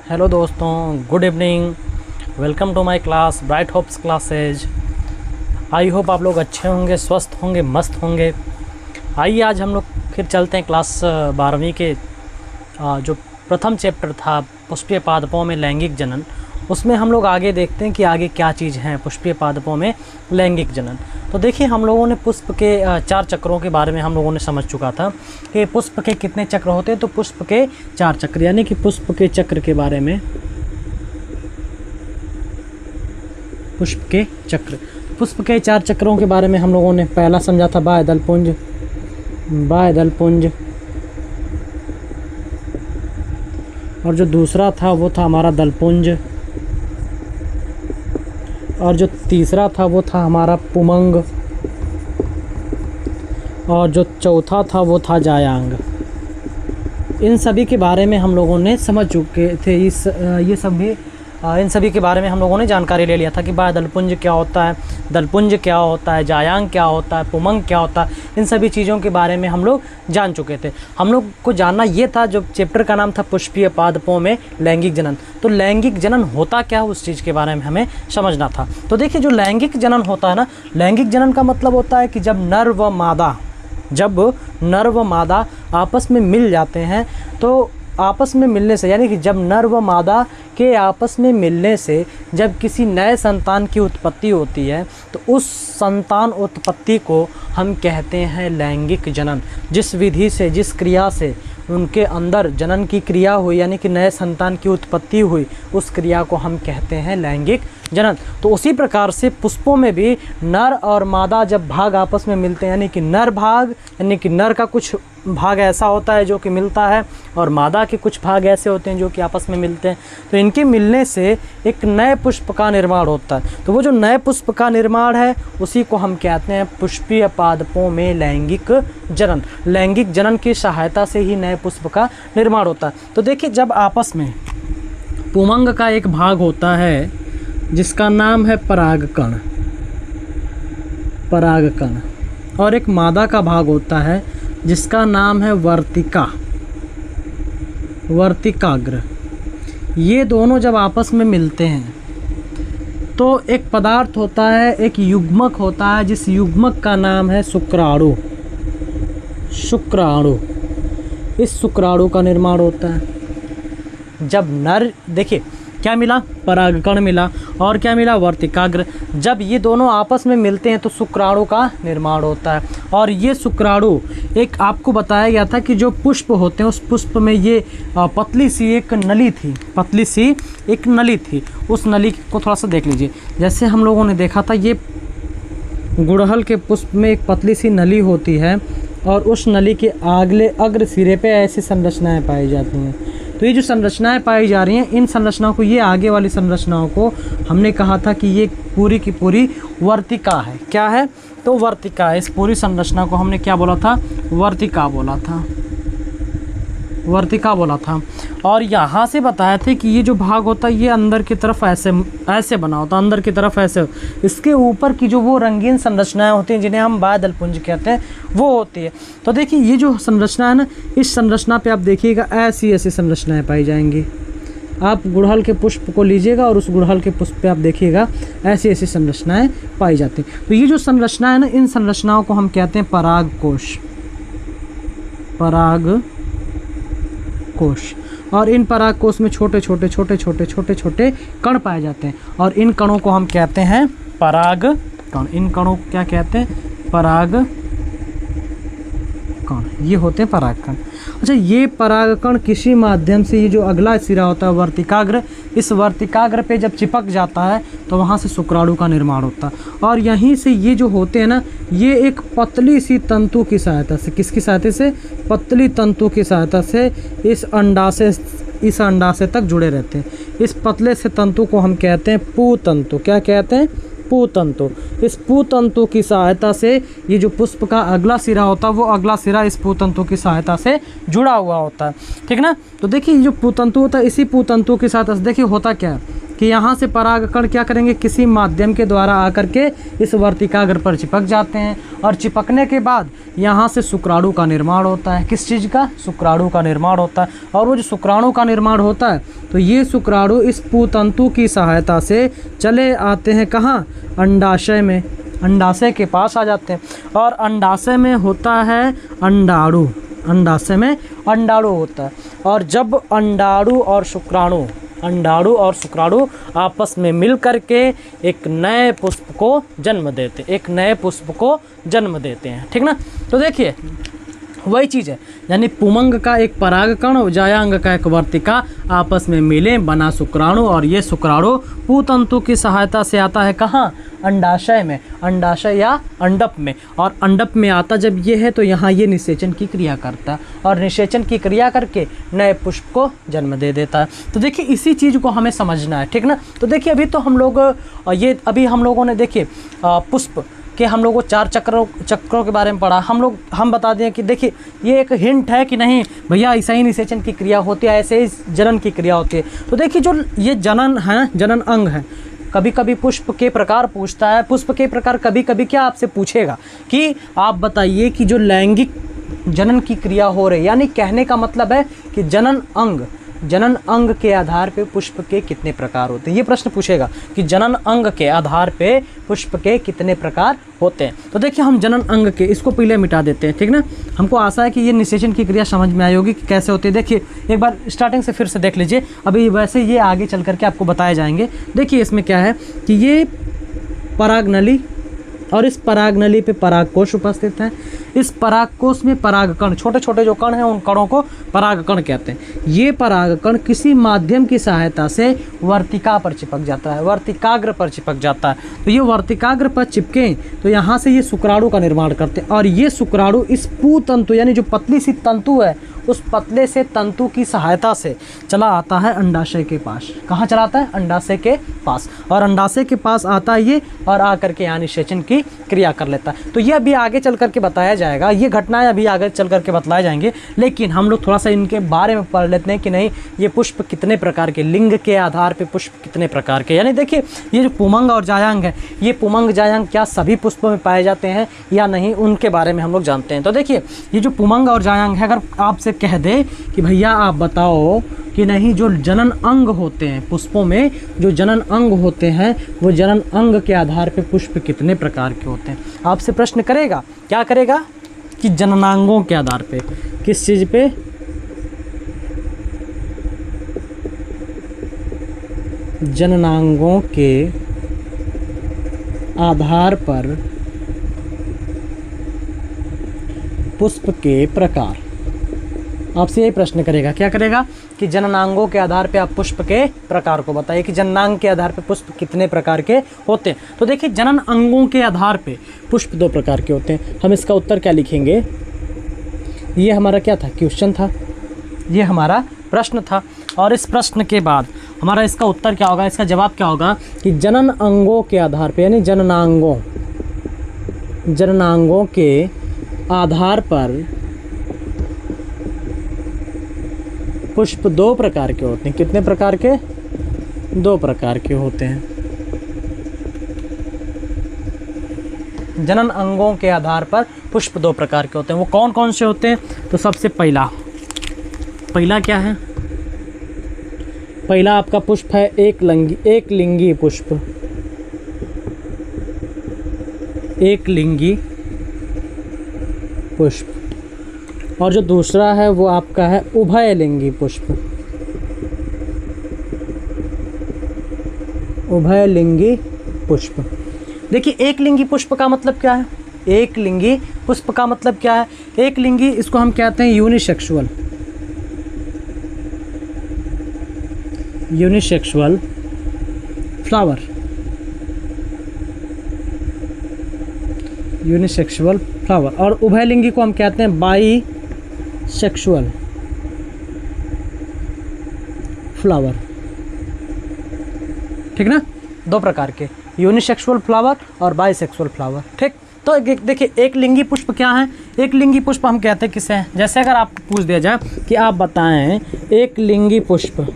Hello दोस्तों, good evening. Welcome to my class bright hopes classes. I hope आप लोग अच्छे होंगे, स्वस्थ होंगे, मस्त होंगे। आइए आज हम लोग फिर चलते हैं क्लास 12वीं के जो प्रथम चैप्टर था पुष्पीय पादपों में लैंगिक जनन, उसमें हम लोग आगे देखते हैं कि आगे क्या चीज़ है पुष्पीय पादपों में लैंगिक जनन। तो देखिए, हम लोगों ने पुष्प के 4 चक्रों के बारे में हम लोगों ने समझ चुका था कि पुष्प के कितने चक्र होते हैं। तो पुष्प के 4 चक्र, यानी कि पुष्प के चक्र के बारे में, पुष्प के चक्र, पुष्प के 4 चक्रों के बारे में हम लोगों ने पहला समझा था बाह्य दलपुंज, बाह्य दलपुंज, और जो दूसरा था वो था हमारा दलपुंज, और जो तीसरा था वो था हमारा पुमंग, और जो चौथा था वो था जायांग। इन सभी के बारे में हम लोगों ने समझ चुके थे। इन सभी के बारे में हम लोगों ने जानकारी ले लिया था कि बाह्य दलपुंज क्या होता है, दलपुंज क्या होता है, जायांग क्या होता है, पुमंग क्या होता है। इन सभी चीज़ों के बारे में हम लोग जान चुके थे। हम लोग को जानना ये था, जो चैप्टर का नाम था पुष्पीय पादपों में लैंगिक जनन। तो लैंगिक जनन होता क्या है, उस चीज़ के बारे में हमें समझना था। तो देखिए, जो लैंगिक जनन होता है ना, लैंगिक जनन का मतलब होता है कि जब नर व मादा आपस में मिल जाते हैं, तो आपस में मिलने से, यानी कि जब नर व मादा के आपस में मिलने से जब किसी नए संतान की उत्पत्ति होती है, तो उस संतान उत्पत्ति को हम कहते हैं लैंगिक जनन। जिस विधि से, जिस क्रिया से उनके अंदर जनन की क्रिया हुई, यानी कि नए संतान की उत्पत्ति हुई, उस क्रिया को हम कहते हैं लैंगिक जनन। तो उसी प्रकार से पुष्पों में भी नर और मादा जब भाग आपस में मिलते हैं, यानी कि नर भाग, यानी कि नर का कुछ भाग ऐसा होता है जो कि मिलता है, और मादा के कुछ भाग ऐसे होते हैं जो कि आपस में मिलते हैं, तो इनके मिलने से एक नए पुष्प का निर्माण होता है। तो वो जो नए पुष्प का निर्माण है, उसी को हम कहते हैं पुष्पीय पादपों में लैंगिक जनन। लैंगिक जनन की सहायता से ही नए पुष्प का निर्माण होता है। तो देखिए, जब आपस में पुमंग का एक भाग होता है जिसका नाम है परागकण, और एक मादा का भाग होता है जिसका नाम है वर्तिकाग्र। ये दोनों जब आपस में मिलते हैं तो एक पदार्थ होता है, एक युग्मक होता है, जिस युग्मक का नाम है शुक्राणु। इस शुक्राणु का निर्माण होता है। जब नर, देखिए क्या मिला, परागकण मिला, और क्या मिला, वर्तिकाग्र। जब ये दोनों आपस में मिलते हैं तो शुक्राणु का निर्माण होता है। और ये शुक्राणु, एक आपको बताया गया था कि जो पुष्प होते हैं, उस पुष्प में ये पतली सी एक नली थी। उस नली को थोड़ा सा देख लीजिए। जैसे हम लोगों ने देखा था, ये गुड़हल के पुष्प में एक पतली सी नली होती है, और उस नली के अग्र सिरे पे ऐसी संरचनाएं पाई जाती हैं। तो ये जो संरचनाएं पाई जा रही हैं, इन संरचनाओं को, ये आगे वाली संरचनाओं को हमने कहा था कि ये पूरी की पूरी वर्तिका है। क्या है? तो वर्तिका है। इस पूरी संरचना को हमने क्या बोला था? वर्तिका बोला था। और यहाँ से बताया था कि ये जो भाग होता है, ये अंदर की तरफ ऐसे बना होता है, अंदर की तरफ ऐसे। इसके ऊपर की जो वो रंगीन संरचनाएं होती हैं, जिन्हें हम बाह्य दलपुंज कहते हैं, वो होती है। तो देखिए, ये जो संरचना है ना, इस संरचना पे आप देखिएगा ऐसी संरचनाएं पाई जाएंगी। आप गुड़हल के पुष्प को लीजिएगा और उस गुड़हल के पुष्प पे आप देखिएगा ऐसी संरचनाएं पाई जाती हैं। तो ये जो संरचना है ना, इन संरचनाओं को हम कहते हैं परागकोश। और इन परागकोश में छोटे छोटे कण पाए जाते हैं, और इन कणों को हम कहते हैं परागकण। इन कणों को क्या कहते हैं? परागकण। ये होते हैं परागकण। अच्छा, ये परागकण किसी माध्यम से, ये जो अगला सिरा होता है वर्तिकाग्र, इस वर्तिकाग्र पे जब चिपक जाता है तो वहाँ से शुक्राणु का निर्माण होता है। और यहीं से ये जो होते हैं ना, ये एक पतली सी तंतु की सहायता से, किसकी सहायता से? पतली तंतु की सहायता से इस अंडाशय तक जुड़े रहते हैं। इस पतले से तंतु को हम कहते हैं पुतंतु। क्या कहते हैं? पुतंतु। इस पुतंतु की सहायता से ये जो पुष्प का अगला सिरा होता है, वो अगला सिरा इस पुतंतु की सहायता से जुड़ा हुआ होता है। ठीक ना? तो देखिए, ये जो पुतंतु होता है, इसी पुतंतु की सहायता से देखिए होता क्या है, कि यहाँ से परागकण क्या करेंगे, किसी माध्यम के द्वारा आकर के इस वर्तिकाग्र पर चिपक जाते हैं और चिपकने के बाद यहाँ से शुक्राणु का निर्माण होता है। किस चीज़ का? शुक्राणु का निर्माण होता है। और वो जो शुक्राणु का निर्माण होता है तो ये शुक्राणु इस पुतंतु की सहायता से चले आते हैं कहाँ? अंडाशय में, अंडाशय के पास आ जाते हैं। और अंडाशय में होता है अंडाणु, अंडाशय में अंडाणु होता है। और जब अंडाणु और शुक्राणु आपस में मिल करके एक नए पुष्प को जन्म देते, एक नए पुष्प को जन्म देते हैं, ठीक ना। तो देखिए वही चीज़ है, यानी पुमंग का एक परागकण और जायांग का एक वर्तिका आपस में मिले बना शुक्राणु, और ये शुक्राणु पुतंतु की सहायता से आता है कहाँ? अंडाशय में, अंडाशय या अंडप में। और अंडप में आता जब ये है तो यहाँ ये निषेचन की क्रिया करता है और निषेचन की क्रिया करके नए पुष्प को जन्म दे देता है। तो देखिए इसी चीज़ को हमें समझना है, ठीक ना। तो देखिए अभी तो हम लोग अभी हम लोगों ने देखिए पुष्प कि हम लोगों को 4 चक्रों के बारे में पढ़ा। हम बता दें कि देखिए ये एक हिंट है कि नहीं भैया ऐसा ही निषेचन की क्रिया होती है, ऐसे ही जनन की क्रिया होती है। तो देखिए जो ये जनन है, जनन अंग है, कभी कभी पुष्प के प्रकार पूछता है, पुष्प के प्रकार कभी कभी क्या आपसे पूछेगा कि आप बताइए कि जो लैंगिक जनन की क्रिया हो रही है, यानी कहने का मतलब है कि जनन अंग के आधार पे पुष्प के कितने प्रकार होते हैं, ये प्रश्न पूछेगा कि जनन अंग के आधार पे पुष्प के कितने प्रकार होते हैं। तो देखिए हम जनन अंग के इसको पहले मिटा देते हैं, ठीक ना। हमको आशा है कि ये निषेचन की क्रिया समझ में आई होगी कि कैसे होती है। देखिए एक बार स्टार्टिंग से फिर से देख लीजिए, अभी वैसे ये आगे चल करके आपको बताए जाएंगे। देखिए इसमें क्या है कि ये परागनली और इस परागनली पे परागकोश उपस्थित है। इस परागकोश में परागकण, छोटे छोटे जो कण हैं उन कणों को परागकण कहते हैं। ये परागकण किसी माध्यम की सहायता से वर्तिका पर चिपक जाता है, वर्तिकाग्र पर चिपक जाता है। तो ये वर्तिकाग्र पर चिपके तो यहाँ से ये शुक्राणु का निर्माण करते हैं और ये शुक्राणु इस पुतंतु यानी जो पतली सी तंतु है उस पतले से तंतु की सहायता से चला आता है अंडाशय के पास। कहाँ चला आता है? अंडाशय के पास। और अंडाशय के पास आता है ये और आकर के यहाँ निषेचन की क्रिया कर लेता है। तो ये अभी आगे चल करके बताया जाएगा, ये घटनाएं अभी आगे चल करके बतलाए जाएंगे, लेकिन हम लोग थोड़ा सा इनके बारे में पढ़ लेते हैं कि नहीं ये पुष्प कितने प्रकार के, लिंग के आधार पर पुष्प कितने प्रकार के। यानी देखिए ये जो पुमंग और जायांग है, ये पुमंग जायांग क्या सभी पुष्पों में पाए जाते हैं या नहीं, उनके बारे में हम लोग जानते हैं। तो देखिए ये जो पुमंग और जायांग है, अगर आपसे कह दे कि भैया आप बताओ कि नहीं जो जनन अंग होते हैं पुष्पों में, जो जनन अंग होते हैं वो जनन अंग के आधार पे पुष्प कितने प्रकार के होते हैं, आपसे प्रश्न करेगा। क्या करेगा कि जननांगों के आधार पे, किस चीज़ पे? जननांगों के आधार पर पुष्प के प्रकार, आपसे यही प्रश्न करेगा। क्या करेगा कि जननांगों के आधार पे आप पुष्प के प्रकार को बताइए कि जननांग के आधार पे पुष्प कितने प्रकार के होते हैं। तो देखिए जनन अंगों के आधार पे पुष्प 2 प्रकार के होते हैं। हम इसका उत्तर क्या लिखेंगे? ये हमारा क्या था? क्वेश्चन था, ये हमारा प्रश्न था। और इस प्रश्न के बाद हमारा इसका उत्तर क्या होगा, इसका जवाब क्या होगा कि जनन अंगों के आधार पे यानी जननांगों के आधार पर पुष्प 2 प्रकार के होते हैं। कितने प्रकार के? 2 प्रकार के होते हैं। जनन अंगों के आधार पर पुष्प 2 प्रकार के होते हैं। वो कौन कौन से होते हैं? तो सबसे पहला क्या है? पहला आपका पुष्प है एक लिंगी पुष्प, एक लिंगी पुष्प। और जो दूसरा है वो आपका है उभयलिंगी पुष्प, उभयलिंगी पुष्प। देखिए एक लिंगी पुष्प का मतलब क्या है? एक लिंगी पुष्प का मतलब क्या है? एक लिंगी, इसको हम कहते हैं यूनिसेक्सुअल फ्लावर, यूनिसेक्सुअल फ्लावर। और उभयलिंगी को हम कहते हैं बाईसेक्सुअल फ्लावर, ठीक ना। 2 प्रकार के, यूनिसेक्सुअल फ्लावर और बाईसेक्सुअल फ्लावर, ठीक। तो देखिए एक लिंगी पुष्प क्या है? एक लिंगी पुष्प हम कहते हैं किसे? जैसे अगर आपको पूछ दिया जाए कि आप बताएं एक लिंगी पुष्प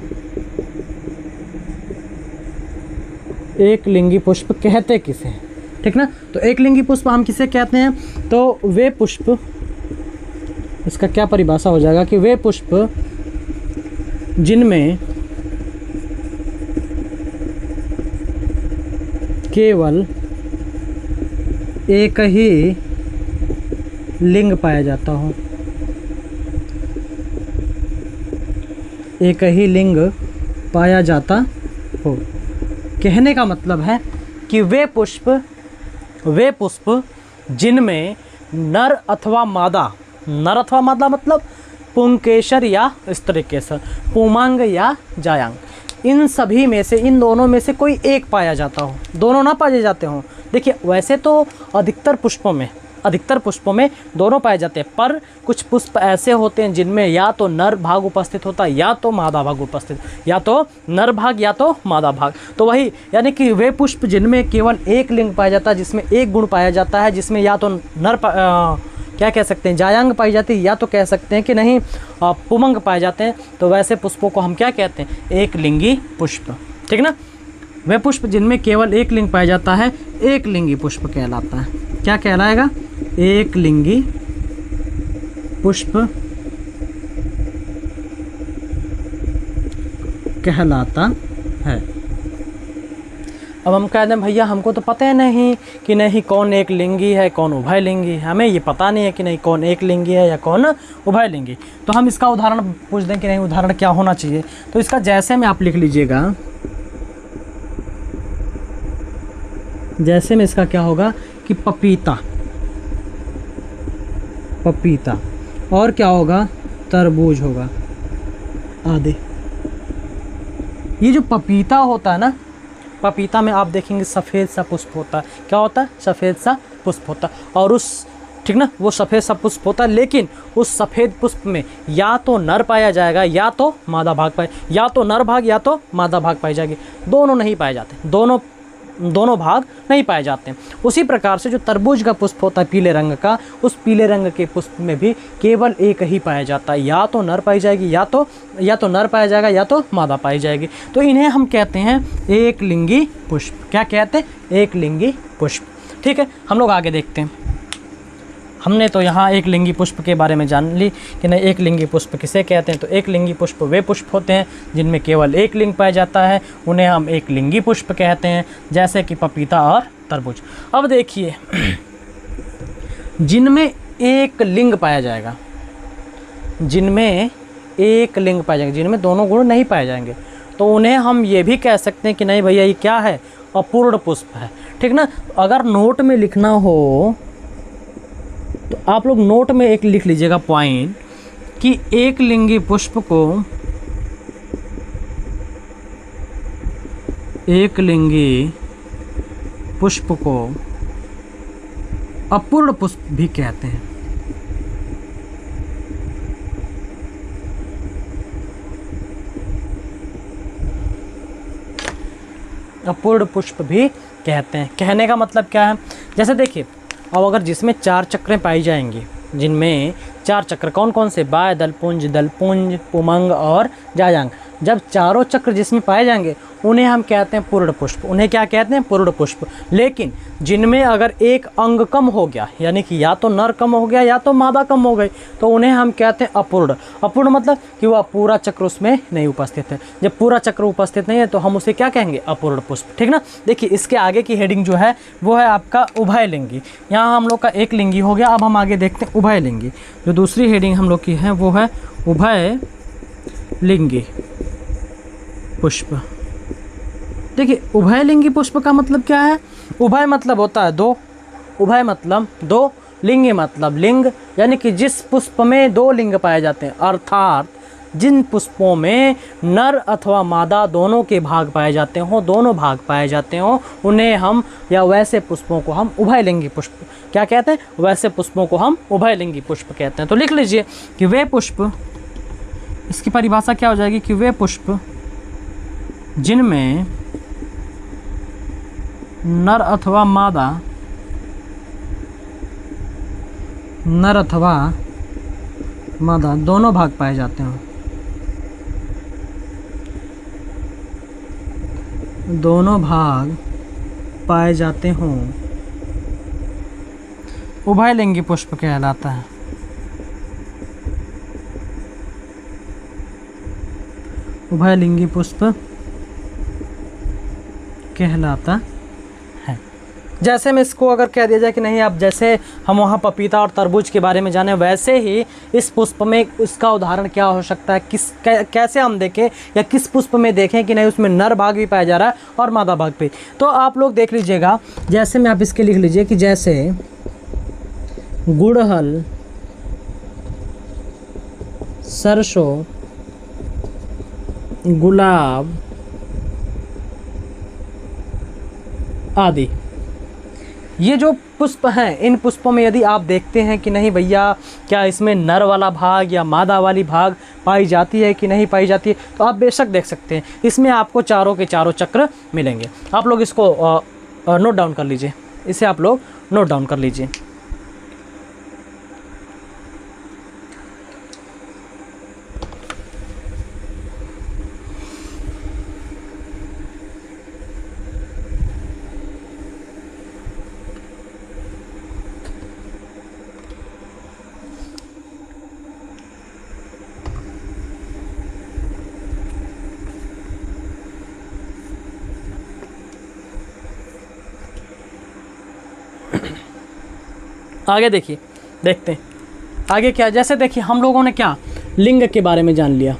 एक लिंगी पुष्प कहते किसे हैं, ठीक ना। तो एक लिंगी पुष्प हम किसे कहते हैं, तो वे पुष्प, इसका क्या परिभाषा हो जाएगा कि वे पुष्प जिनमें केवल एक ही लिंग पाया जाता हो, एक ही लिंग पाया जाता हो। कहने का मतलब है कि वे पुष्प जिनमें नर अथवा मादा मतलब पुंकेसर या स्त्रीकेसर, पुमांग या जायांग, इन सभी में से, इन दोनों में से कोई एक पाया जाता हो, दोनों ना पाए जाते हों। देखिए वैसे तो अधिकतर पुष्पों में दोनों पाए जाते हैं, पर कुछ पुष्प ऐसे होते हैं जिनमें या तो नर भाग उपस्थित होता है या तो मादा भाग उपस्थित, या तो नर भाग या तो मादा भाग। तो वही यानी कि वे पुष्प जिनमें केवल एक लिंग पाया जाता है, जिसमें एक गुण पाया जाता है, जिसमें या तो क्या कह सकते हैं, जायांग पाई जाती है, या तो कह सकते हैं कि नहीं पुमंग पाए जाते हैं। तो वैसे पुष्पों को हम क्या कहते हैं, एक लिंगी पुष्प, ठीक ना। वे पुष्प जिनमें केवल एक लिंग पाया जाता है एक लिंगी पुष्प कहलाता है। क्या कहलाएगा, एक लिंगी पुष्प कहलाता है। अब हम कहते हैं भैया हमको तो पता है नहीं कि नहीं कौन एक लिंगी है कौन उभय लिंगी है, हमें ये पता नहीं है कि नहीं कौन एक लिंगी है या कौन उभय लिंगी। तो हम इसका उदाहरण पूछ दें कि नहीं उदाहरण क्या होना चाहिए। तो इसका जैसे में आप लिख लीजिएगा, जैसे में इसका क्या होगा कि पपीता, और क्या होगा, तरबूज होगा आदि। ये जो पपीता होता है ना, पपीता में आप देखेंगे सफ़ेद सा पुष्प होता है। क्या होता है, सफ़ेद सा पुष्प होता है। और उस, ठीक ना, वो सफ़ेद सा पुष्प होता है, लेकिन उस सफ़ेद पुष्प में या तो नर पाया जाएगा या तो मादा भाग पाए, या तो नर भाग या तो मादा भाग पाई जाएगी, दोनों नहीं पाए जाते, दोनों भाग नहीं पाए जाते हैं। उसी प्रकार से जो तरबूज का पुष्प होता है पीले रंग का, उस पीले रंग के पुष्प में भी केवल एक ही पाया जाता है, या तो नर पाई जाएगी या तो नर पाया जाएगा या तो मादा पाई जाएगी। तो इन्हें हम कहते हैं एक लिंगी पुष्प। क्या कहते हैं, एक लिंगी पुष्प। ठीक है, हम लोग आगे देखते हैं। हमने तो यहाँ एक लिंगी पुष्प के बारे में जान ली कि नहीं एक लिंगी पुष्प किसे कहते हैं। तो एक लिंगी पुष्प वे पुष्प होते हैं जिनमें केवल एक लिंग पाया जाता है, उन्हें हम एक लिंगी पुष्प कहते हैं, जैसे कि पपीता और तरबूज। अब देखिए जिनमें एक लिंग पाया जाएगा, जिनमें एक लिंग पाया जाएगा, जिनमें दोनों गुण नहीं पाए जाएंगे, तो उन्हें हम ये भी कह सकते हैं कि नहीं भैया ये क्या है, अपूर्ण पुष्प है। ठीक ना। अगर नोट में लिखना हो तो आप लोग नोट में एक लिख लीजिएगा पॉइंट कि एक लिंगी पुष्प को अपूर्ण पुष्प भी कहते हैं। अपूर्ण पुष्प भी कहते हैं। कहने का मतलब क्या है, जैसे देखिए अब अगर जिसमें 4 चक्रें पाई जाएंगी, जिनमें 4 चक्र कौन कौन से, बाय दलपुंज, पुमंग और जायांग, जब चारों चक्र जिसमें पाए जाएंगे उन्हें हम कहते हैं पूर्ण पुष्प। उन्हें क्या कहते हैं, पूर्ण पुष्प। लेकिन जिनमें अगर एक अंग कम हो गया, यानी कि या तो नर कम हो गया या तो मादा कम हो गई, तो उन्हें हम कहते हैं अपूर्ण। अपूर्ण मतलब कि वह पूरा चक्र उसमें नहीं उपस्थित है। जब पूरा चक्र उपस्थित नहीं है तो हम उसे क्या कहेंगे, अपूर्ण पुष्प। ठीक ना। देखिए इसके आगे की हेडिंग जो है वो है आपका उभय लिंगी। यहाँ हम लोग का एक लिंगी हो गया। अब हम आगे देखते हैं उभय लिंगी। जो दूसरी हेडिंग हम लोग की है वो है उभय लिंगी पुष्प। देखिए उभय लिंगी पुष्प का मतलब क्या है, उभय मतलब होता है दो, उभय मतलब दो, लिंगी मतलब लिंग, यानी कि जिस पुष्प में 2 लिंग पाए जाते हैं, अर्थात जिन पुष्पों में नर अथवा मादा दोनों के भाग पाए जाते हों, दोनों भाग पाए जाते हों, उन्हें हम या वैसे पुष्पों को हम उभयलिंगी पुष्प क्या कहते हैं, वैसे पुष्पों को हम उभयलिंगी पुष्प कहते हैं। तो लिख लीजिए कि वे पुष्प, इसकी परिभाषा क्या हो जाएगी कि वे पुष्प जिनमें नर अथवा मादा दोनों भाग पाए जाते हैं, दोनों भाग पाए जाते हों, उभयलिंगी पुष्प कहलाता है। उभयलिंगी पुष्प कहलाता है। जैसे में इसको अगर कह दिया जाए कि नहीं, आप जैसे हम वहाँ पपीता और तरबूज के बारे में जाने, वैसे ही इस पुष्प में इसका उदाहरण क्या हो सकता है, कैसे हम देखें या किस पुष्प में देखें कि नहीं उसमें नर भाग भी पाया जा रहा है और मादा भाग भी। तो आप लोग देख लीजिएगा, जैसे में आप इसके लिख लीजिए कि जैसे गुड़हल, सरसों, गुलाब आदि, ये जो पुष्प हैं, इन पुष्पों में यदि आप देखते हैं कि नहीं भैया क्या इसमें नर वाला भाग या मादा वाली भाग पाई जाती है कि नहीं पाई जाती है, तो आप बेशक देख सकते हैं। इसमें आपको चारों के चारों चक्र मिलेंगे। आप लोग इसको नोट डाउन कर लीजिए, इसे आप लोग नोट डाउन कर लीजिए। आगे देखिए, देखते हैं आगे क्या। जैसे देखिए हम लोगों ने क्या लिंग के बारे में जान लिया,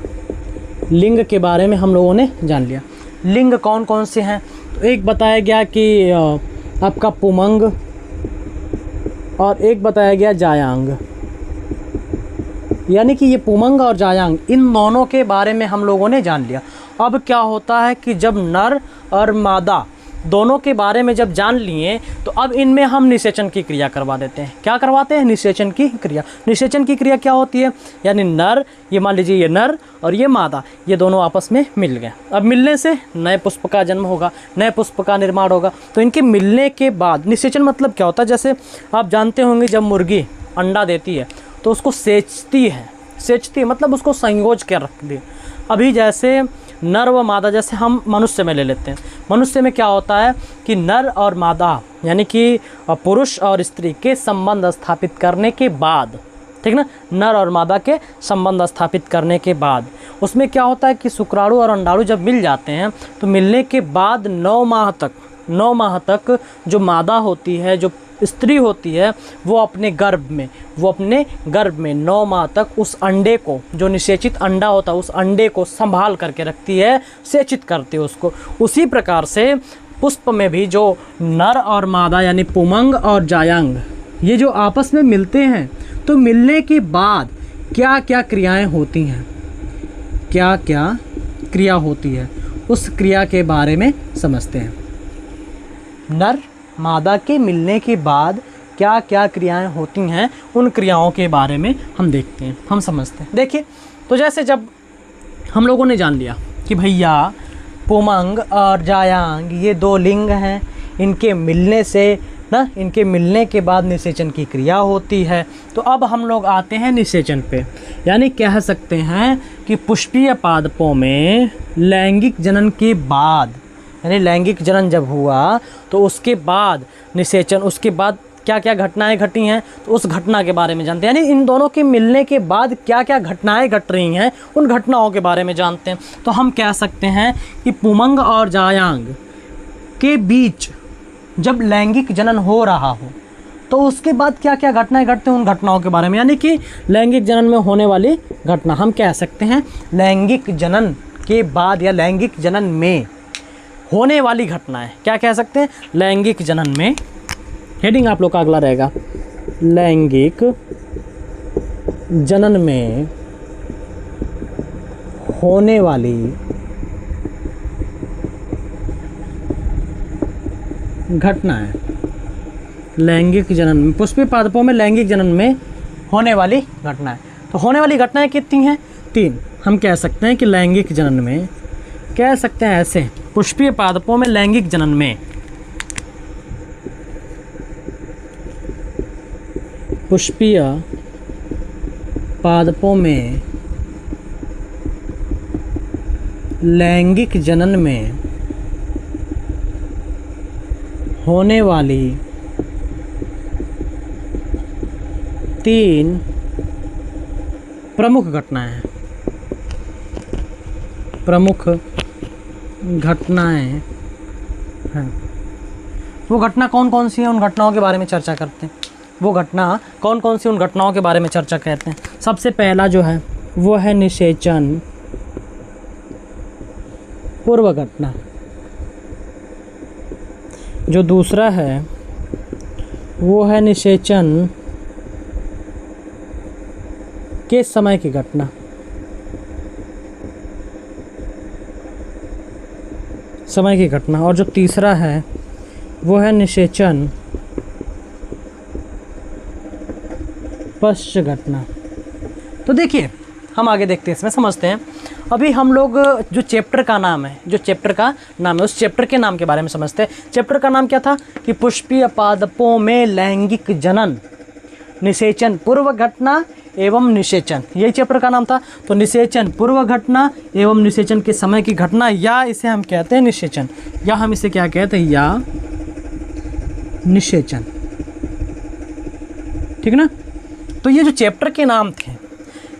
लिंग के बारे में हम लोगों ने जान लिया। लिंग कौन कौन से हैं, तो एक बताया गया कि आपका पुमंग और एक बताया गया जायांग, यानी कि ये पुमंग और जायांग, इन दोनों के बारे में हम लोगों ने जान लिया। अब क्या होता है कि जब नर और मादा दोनों के बारे में जब जान लिए, तो अब इनमें हम निषेचन की क्रिया करवा देते हैं। क्या करवाते हैं? निषेचन की क्रिया। निषेचन की क्रिया क्या होती है, यानी नर, ये मान लीजिए ये नर और ये मादा, ये दोनों आपस में मिल गए। अब मिलने से नए पुष्प का जन्म होगा, नए पुष्प का निर्माण होगा। तो इनके मिलने के बाद निषेचन मतलब क्या होता है, जैसे आप जानते होंगे जब मुर्गी अंडा देती है तो उसको सेचती है, सेचती है मतलब उसको संयोज कर रखती है। अभी जैसे नर व मादा, जैसे हम मनुष्य में ले लेते हैं, मनुष्य में क्या होता है कि नर और मादा यानी कि पुरुष और स्त्री के संबंध स्थापित करने के बाद, ठीक ना, नर और मादा के संबंध स्थापित करने के बाद उसमें क्या होता है कि शुक्राणु और अंडाणु जब मिल जाते हैं तो मिलने के बाद 9 माह तक जो मादा होती है, जो स्त्री होती है, वो अपने गर्भ में 9 माह तक उस अंडे को, जो निषेचित अंडा होता है, उस अंडे को संभाल करके रखती है, सेचित करती है उसको। उसी प्रकार से पुष्प में भी जो नर और मादा यानी पुमंग और जायांग, ये जो आपस में मिलते हैं तो मिलने के बाद क्या क्या क्रियाएं होती हैं, क्या क्या क्रिया होती है, उस क्रिया के बारे में समझते हैं। नर मादा के मिलने के बाद क्या क्या क्रियाएं होती हैं, उन क्रियाओं के बारे में हम देखते हैं, हम समझते हैं। देखिए, तो जैसे जब हम लोगों ने जान लिया कि भैया पुमंग और जायांग ये 2 लिंग हैं, इनके मिलने से ना, इनके मिलने के बाद निषेचन की क्रिया होती है। तो अब हम लोग आते हैं निषेचन पे, यानी कह सकते हैं कि पुष्पीय पादपों में लैंगिक जनन के बाद, यानी लैंगिक जनन जब हुआ तो उसके बाद निषेचन, उसके बाद क्या क्या घटनाएं घटी हैं, तो उस घटना के बारे में जानते हैं। यानी इन दोनों के मिलने के बाद क्या क्या घटनाएं घट रही हैं, उन घटनाओं के बारे में जानते हैं। तो हम कह सकते हैं कि पुमंग और जायांग के बीच जब लैंगिक जनन हो रहा हो तो उसके बाद क्या क्या घटनाएं घटते हैं, उन घटनाओं के बारे में, यानी कि लैंगिक जनन में होने वाली घटना हम कह सकते हैं लैंगिक जनन के बाद या लैंगिक जनन में होने वाली घटनाएं क्या कह सकते हैं, लैंगिक जनन में। हेडिंग आप लोग का अगला रहेगा, लैंगिक जनन में होने वाली घटनाएं, लैंगिक जनन में, पुष्पीय पादपों में लैंगिक जनन में होने वाली घटनाएं। तो होने वाली घटनाएं कितनी हैं? 3। हम कह सकते हैं कि लैंगिक जनन में, कह सकते हैं ऐसे, पुष्पीय पादपों में लैंगिक जनन में, पुष्पीय पादपों में लैंगिक जनन में होने वाली 3 प्रमुख घटनाएं हैं। वो घटना कौन कौन सी है, उन घटनाओं के बारे में चर्चा करते हैं। वो घटना कौन कौन सी, उन घटनाओं के बारे में चर्चा करते हैं। सबसे पहला जो है वो है निषेचन पूर्व घटना। जो दूसरा है वो है निषेचन के समय की घटना। और जो तीसरा है वो है निषेचन पश्च घटना। तो देखिए हम आगे देखते हैं, इसमें समझते हैं। अभी हम लोग जो चैप्टर का नाम है उस चैप्टर के नाम के बारे में समझते हैं। चैप्टर का नाम क्या था कि पुष्पीय पादपों में लैंगिक जनन, निषेचन पूर्व घटना एवं निषेचन, यही चैप्टर का नाम था। तो निषेचन पूर्व घटना एवं निषेचन के समय की घटना, या इसे हम कहते हैं निषेचन, या हम इसे क्या कहते हैं, या निषेचन। ठीक ना। तो ये जो चैप्टर के नाम थे,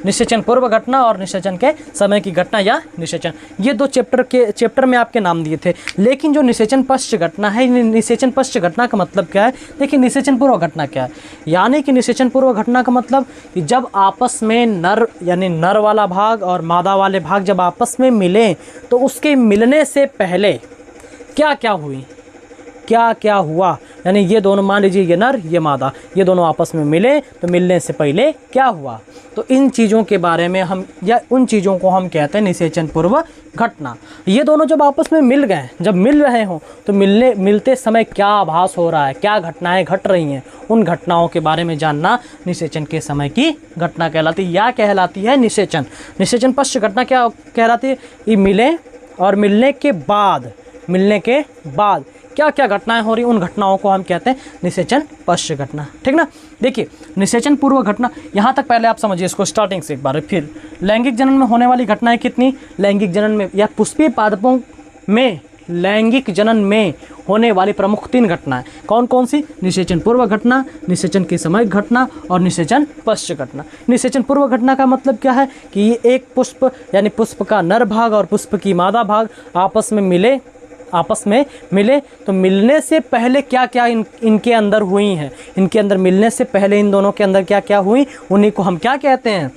निषेचन पूर्व घटना और निषेचन के समय की घटना या निषेचन, ये 2 चैप्टर में आपके नाम दिए थे। लेकिन जो निषेचन पश्च घटना है, निषेचन पश्च घटना का मतलब क्या है, देखिए निषेचन पूर्व घटना क्या है। यानी कि निषेचन पूर्व घटना का मतलब कि जब आपस में नर, यानी नर वाला भाग और मादा वाले भाग जब आपस में मिले, तो उसके मिलने से पहले क्या क्या हुआ। यानी ये दोनों, मान लीजिए ये नर ये मादा, ये दोनों आपस में मिले, तो मिलने से पहले क्या हुआ। तो इन चीज़ों के बारे में हम, या उन चीज़ों को हम कहते हैं निषेचन पूर्व घटना। ये दोनों जब आपस में मिल गए, जब मिल रहे हों, तो मिलते समय क्या आभास हो रहा है, क्या घटनाएं घट रही हैं, उन घटनाओं के बारे में जानना निषेचन के समय की घटना कहलाती है, या कहलाती है निषेचन। निषेचन पश्च घटना क्या कहलाती है, ये मिले और मिलने के बाद क्या क्या घटनाएं हो रही, उन घटनाओं को हम कहते हैं निषेचन पश्च घटना। ठीक ना। देखिए निषेचन पूर्व घटना, यहाँ तक पहले आप समझिए इसको स्टार्टिंग से एक बार फिर। लैंगिक जनन में होने वाली घटनाएं कितनी, लैंगिक जनन में या पुष्पीय पादपों में लैंगिक जनन में होने वाली प्रमुख 3 घटनाएं कौन कौन सी, निषेचन पूर्व घटना, निषेचन के समय घटना और निषेचन पश्च घटना। निषेचन पूर्व घटना का मतलब क्या है कि ये एक पुष्प, यानी पुष्प का नर भाग और पुष्प की मादा भाग आपस में मिले, तो मिलने से पहले क्या क्या इनके अंदर हुई हैं, इनके अंदर मिलने से पहले इन दोनों के अंदर क्या क्या हुई, उन्हीं को हम क्या कहते हैं,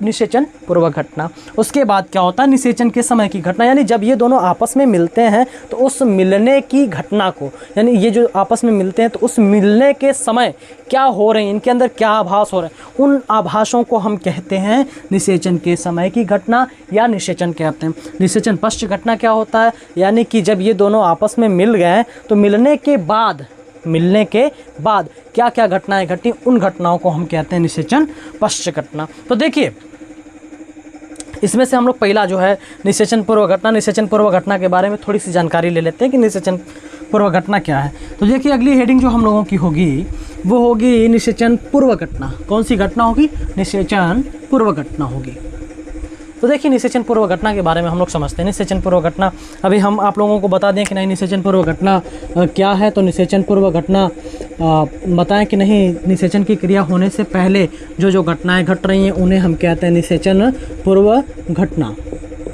निषेचन पूर्व घटना। उसके बाद क्या होता है, निषेचन के समय की घटना। यानी जब ये दोनों आपस में मिलते हैं, तो उस मिलने की घटना को, यानी ये जो आपस में मिलते हैं, तो उस मिलने के समय क्या हो रहे हैं, इनके अंदर क्या आभास हो रहे हैं, उन आभासों को हम कहते हैं निषेचन के समय की घटना या निषेचन कहते हैं। निषेचन पश्च घटना क्या होता है, यानी कि जब ये दोनों आपस में मिल गए, तो मिलने के बाद क्या क्या घटनाएं घटी, उन घटनाओं को हम कहते हैं निषेचन पश्च घटना। तो देखिए इसमें से हम लोग पहला जो है निषेचन पूर्व घटना के बारे में थोड़ी सी जानकारी ले लेते हैं कि निषेचन पूर्व घटना क्या है। तो देखिए अगली हेडिंग जो हम लोगों की होगी वो होगी निषेचन पूर्व घटना। कौन सी घटना होगी, निषेचन पूर्व घटना होगी। तो देखिए निषेचन पूर्व घटना के बारे में हम लोग समझते हैं। निषेचन पूर्व घटना, अभी हम आप लोगों को बता दें कि नहीं निषेचन पूर्व घटना क्या है। तो निषेचन पूर्व घटना बताएं कि नहीं, निषेचन की क्रिया होने से पहले जो घटनाएं घट रही हैं उन्हें हम कहते हैं निषेचन पूर्व घटना।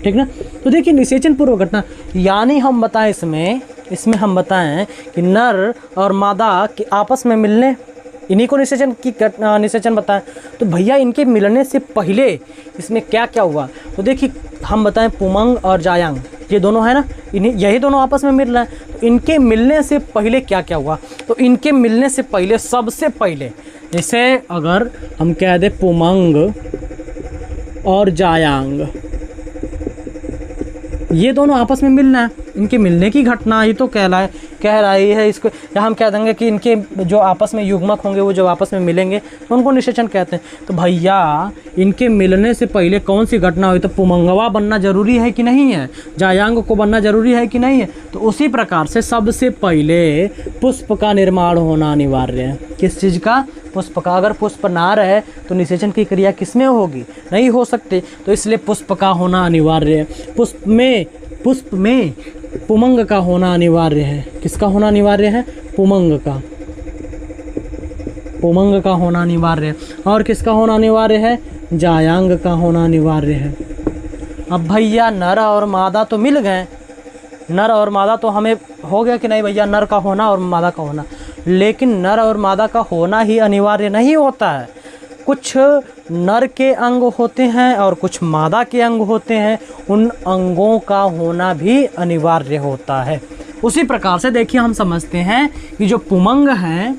ठीक ना। तो देखिए निषेचन पूर्व घटना यानी हम बताएं, इसमें हम बताएं कि नर और मादा के आपस में मिलने, इन्हीं को निषेचन बताएं। तो भैया इनके मिलने से पहले इसमें क्या क्या हुआ, तो देखिए हम बताएं पुमंग और जायांग, ये दोनों है ना, यही दोनों आपस में मिल रहे हैं। तो इनके मिलने से पहले क्या क्या हुआ, तो इनके मिलने से पहले, सबसे पहले, जैसे अगर हम कह दें पुमंग और जायांग, ये दोनों आपस में मिलना है, इनके मिलने की घटना ये तो कह रही है इसको, या हम कह देंगे कि इनके जो आपस में युग्मक होंगे वो जो आपस में मिलेंगे तो उनको निषेचन कहते हैं। तो भैया इनके मिलने से पहले कौन सी घटना हुई, तो पुमंगवा बनना जरूरी है कि नहीं है, जायांग को बनना जरूरी है कि नहीं है। तो उसी प्रकार से सबसे पहले पुष्प का निर्माण होना अनिवार्य है। किस चीज़ का, पुष्प का। अगर पुष्प ना रहे तो निषेचन की क्रिया किसमें होगी, नहीं हो सकती। तो इसलिए पुष्प का होना अनिवार्य है। पुष्प में पुमंग का होना अनिवार्य है। किसका होना अनिवार्य है? पुमंग का। पुमंग का होना अनिवार्य है। और किसका होना अनिवार्य है? जायांग का होना अनिवार्य है। अब भैया नर और मादा तो मिल गए, नर और मादा तो हमें हो गया कि नहीं भैया, नर का होना और मादा का होना। लेकिन नर और मादा का होना ही अनिवार्य नहीं होता है। कुछ नर के अंग होते हैं और कुछ मादा के अंग होते हैं, उन अंगों का होना भी अनिवार्य होता है। उसी प्रकार से देखिए हम समझते हैं कि जो पुमंग है,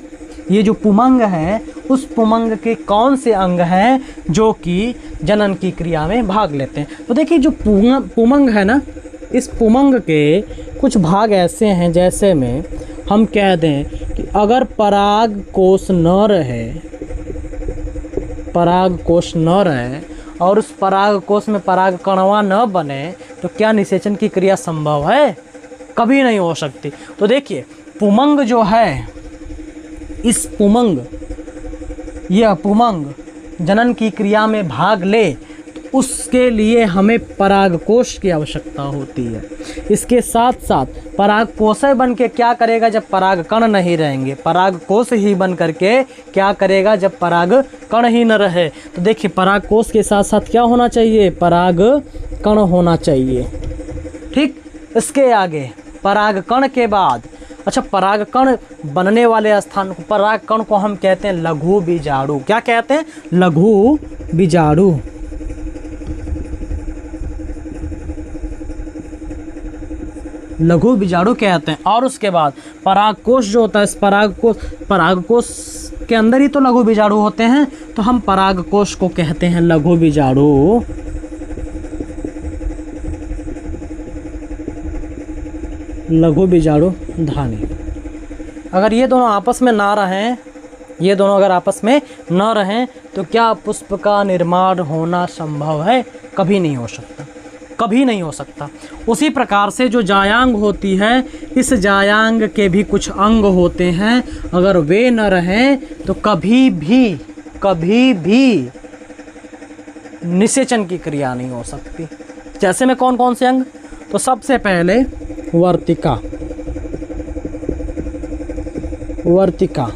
ये जो पुमंग है, उस पुमंग के कौन से अंग हैं जो कि जनन की क्रिया में भाग लेते हैं। तो देखिए जो पुमंग है ना, इस पुमंग के कुछ भाग ऐसे हैं, जैसे में हम कह दें कि अगर पराग कोश न रहे, पराग कोश न रहे और उस पराग कोश में पराग कणवा न बने तो क्या निषेचन की क्रिया संभव है? कभी नहीं हो सकती। तो देखिए पुमंग जो है, इस पुमंग, यह पुमंग जनन की क्रिया में भाग ले तो उसके लिए हमें परागकोश की आवश्यकता होती है। इसके साथ साथ परागकोश बन के क्या करेगा जब पराग कण नहीं रहेंगे? परागकोश ही बन करके क्या करेगा जब पराग कण ही न रहे? तो देखिए परागकोश के साथ साथ क्या होना चाहिए? पराग कण होना चाहिए। ठीक, इसके आगे पराग कण के बाद, अच्छा पराग कण बनने वाले स्थान को, पराग कण को हम कहते हैं लघु बीजाणु। क्या कहते हैं? लघु बीजाणु। लघु बीजाणु कहते हैं। और उसके बाद परागकोश जो होता है, इस परागकोश के अंदर ही तो लघु बीजाणु होते हैं, तो हम परागकोश को कहते हैं लघु बीजाणु। लघु बीजाणु धानी। अगर ये दोनों आपस में ना रहें, ये दोनों अगर आपस में न रहें तो क्या पुष्प का निर्माण होना संभव है? कभी नहीं हो सकता, कभी नहीं हो सकता। उसी प्रकार से जो जायांग होती है, इस जायांग के भी कुछ अंग होते हैं, अगर वे न रहें तो कभी भी निषेचन की क्रिया नहीं हो सकती। जैसे में कौन कौन से अंग? तो सबसे पहले वर्तिका, वर्तिका।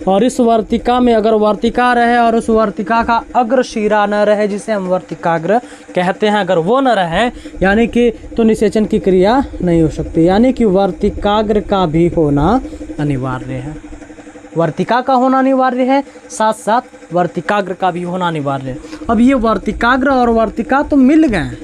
और इस वर्तिका में अगर वर्तिका रहे और उस वर्तिका का अग्र शिरा न रहे, जिसे हम वर्तिकाग्र कहते हैं, अगर वो न रहे यानी कि तो निषेचन की क्रिया नहीं हो सकती। यानी कि वर्तिकाग्र का भी होना अनिवार्य है। वर्तिका का होना अनिवार्य है, साथ साथ वर्तिकाग्र का भी होना अनिवार्य है। अब ये वर्तिकाग्र और वर्तिका तो मिल गए।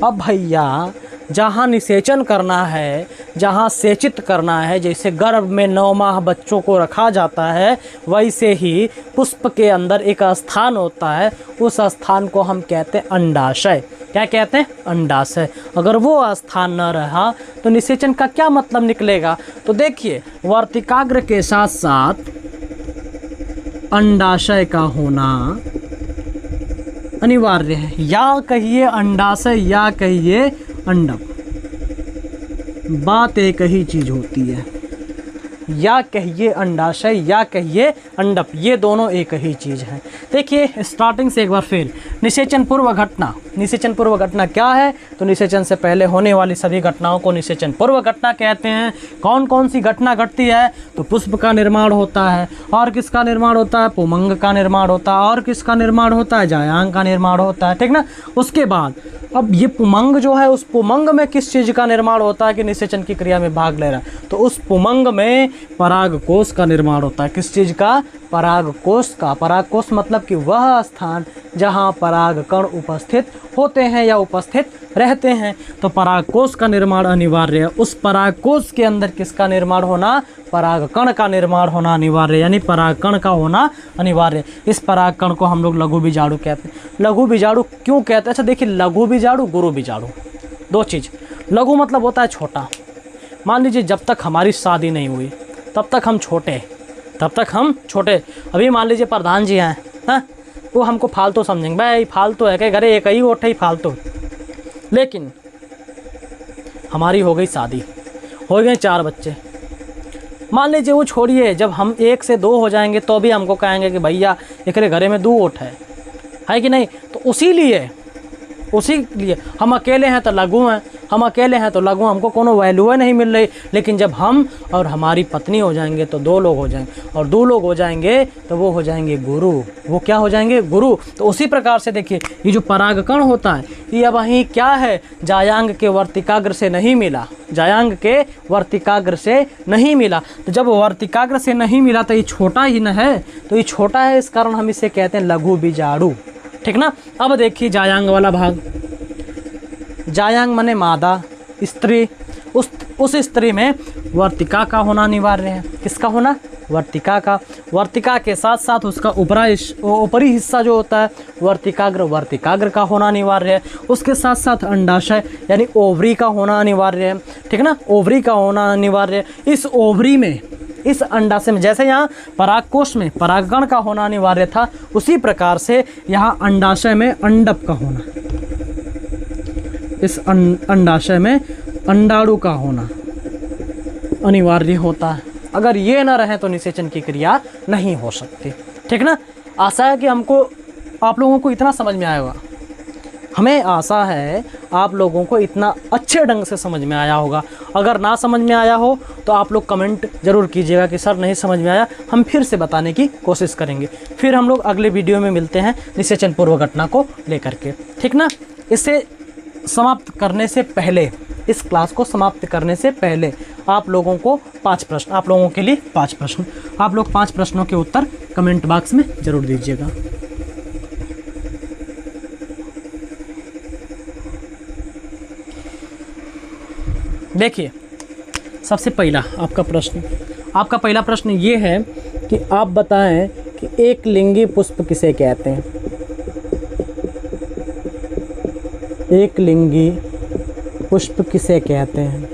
अब भैया जहाँ निषेचन करना है, जहाँ सेचित करना है, जैसे गर्भ में 9 माह बच्चों को रखा जाता है, वैसे ही पुष्प के अंदर एक स्थान होता है, उस स्थान को हम कहते हैं अंडाशय। क्या कहते हैं? अंडाशय। अगर वो स्थान न रहा तो निषेचन का क्या मतलब निकलेगा? तो देखिए वर्तिकाग्र के साथ साथ अंडाशय का होना अनिवार्य है। या कहिए अंडाशय या कहिए अंडक, बात एक ही चीज होती है। या कहिए अंडाशय या कहिए अंडप, ये दोनों एक ही चीज़ है। देखिए स्टार्टिंग से एक बार फिर निषेचन पूर्व घटना। निषेचन पूर्व घटना क्या है? तो निषेचन से पहले होने वाली सभी घटनाओं को निषेचन पूर्व घटना कहते हैं। कौन कौन सी घटना घटती है? तो पुष्प का निर्माण होता है। और किसका निर्माण होता है? पुमंग का निर्माण होता है। और किसका निर्माण होता है? जायांग का निर्माण होता है। ठीक ना। उसके बाद अब ये पुमंग जो है, उस पुमंग में किस चीज़ का निर्माण होता है कि निषेचन की क्रिया में भाग ले रहा है? तो उस पुमंग में परागकोश का निर्माण होता है। किस चीज़ का? परागकोश का। परागकोश मतलब कि वह स्थान जहाँ परागकण उपस्थित होते हैं या उपस्थित रहते हैं। तो परागकोश का निर्माण अनिवार्य है। उस परागकोश के अंदर किसका निर्माण होना? परागकण का निर्माण होना अनिवार्य है, यानी परागकण का होना अनिवार्य है। इस परागकण को हम लोग लघु बीजाणु कहते हैं। लघु बीजाणु क्यों कहते हैं? अच्छा देखिए, लघु बीजाणु, गुरु बीजाणु, दो चीज़। लघु मतलब होता है छोटा। मान लीजिए जब तक हमारी शादी नहीं हुई तब तक हम छोटे, तब तक हम छोटे। अभी मान लीजिए प्रधान जी हैं, हाँ, वो हमको फालतू समझेंगे, भाई फालतू है कि घरे एक ही ओठ ही फालतू। लेकिन हमारी हो गई शादी, हो गए 4 बच्चे। मान लीजिए वो छोड़िए, जब हम 1 से 2 हो जाएंगे तो भी हमको कहेंगे कि भैया एक घरे में 2 ओठ है कि नहीं। तो उसी लिए हम अकेले हैं तो लघु हैं, हम अकेले हैं तो लघु, हमको कोनो वैल्यू नहीं मिल रही। लेकिन जब हम और हमारी पत्नी हो जाएंगे तो 2 लोग हो जाएंगे, और 2 लोग हो जाएंगे तो वो हो जाएंगे गुरु। वो क्या हो जाएंगे? गुरु। तो उसी प्रकार से देखिए, ये जो परागकण होता है ये अब वहीं क्या है, जायांग के वर्तिकाग्र से नहीं मिला, जायांग के वर्तिकाग्र से नहीं मिला। तो जब वर्तिकाग्र से नहीं मिला तो ये छोटा ही न है, तो ये छोटा है, इस कारण हम इसे कहते हैं लघु बीजाणु। ठीक ना। अब देखिए जायांग वाला भाग, जायांग माने मादा, स्त्री। उस स्त्री में वर्तिका का होना अनिवार्य है। किसका होना? वर्तिका का। वर्तिका के साथ साथ उसका ऊपरी हिस्सा जो होता है वर्तिकाग्र का होना अनिवार्य है। उसके साथ साथ अंडाशय यानी ओवरी का होना अनिवार्य है। ठीक ना, ओवरी का होना अनिवार्य है। इस ओवरी में, इस अंडाशय में, जैसे यहाँ परागकोश में परागकण का होना अनिवार्य था, उसी प्रकार से यहाँ अंडाशय में अंडक का होना, इस अंडाशय में अंडाणु का होना अनिवार्य होता है। अगर ये ना रहे तो निषेचन की क्रिया नहीं हो सकती। ठीक ना। आशा है कि आप लोगों को इतना समझ में आया होगा। हमें आशा है आप लोगों को इतना अच्छे ढंग से समझ में आया होगा। अगर ना समझ में आया हो तो आप लोग कमेंट ज़रूर कीजिएगा कि सर नहीं समझ में आया, हम फिर से बताने की कोशिश करेंगे। फिर हम लोग अगले वीडियो में मिलते हैं निषेचन पूर्व घटना को लेकर के। ठीक ना। इसे समाप्त करने से पहले, इस क्लास को समाप्त करने से पहले आप लोगों को 5 प्रश्न, आप लोगों के लिए 5 प्रश्न, आप लोग 5 प्रश्नों के उत्तर कमेंट बॉक्स में ज़रूर दीजिएगा। देखिए, सबसे पहला आपका पहला प्रश्न ये है कि आप बताएं कि एक लिंगी पुष्प किसे कहते हैं। एक लिंगी पुष्प किसे कहते हैं?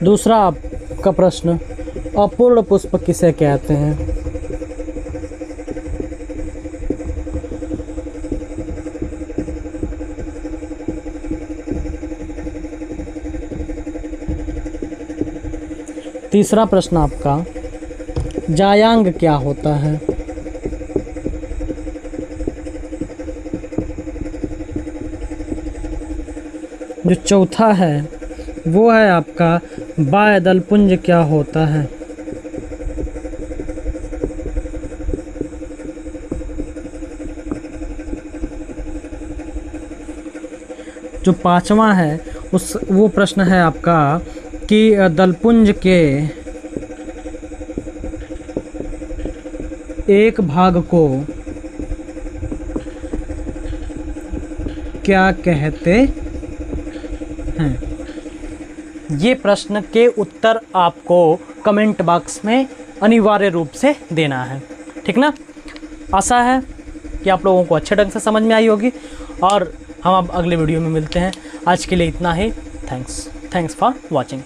दूसरा आपका प्रश्न, अपूर्ण पुष्प किसे कहते हैं? तीसरा प्रश्न आपका, जायांग क्या होता है? जो चौथा है वो है आपका, बाह्य दलपुंज क्या होता है? जो पांचवा है वो प्रश्न है आपका कि दलपुंज के एक भाग को क्या कहते हैं? ये प्रश्न के उत्तर आपको कमेंट बॉक्स में अनिवार्य रूप से देना है। ठीक ना। आशा है कि आप लोगों को अच्छे ढंग से समझ में आई होगी, और हम अब अगले वीडियो में मिलते हैं। आज के लिए इतना ही। Thanks for watching.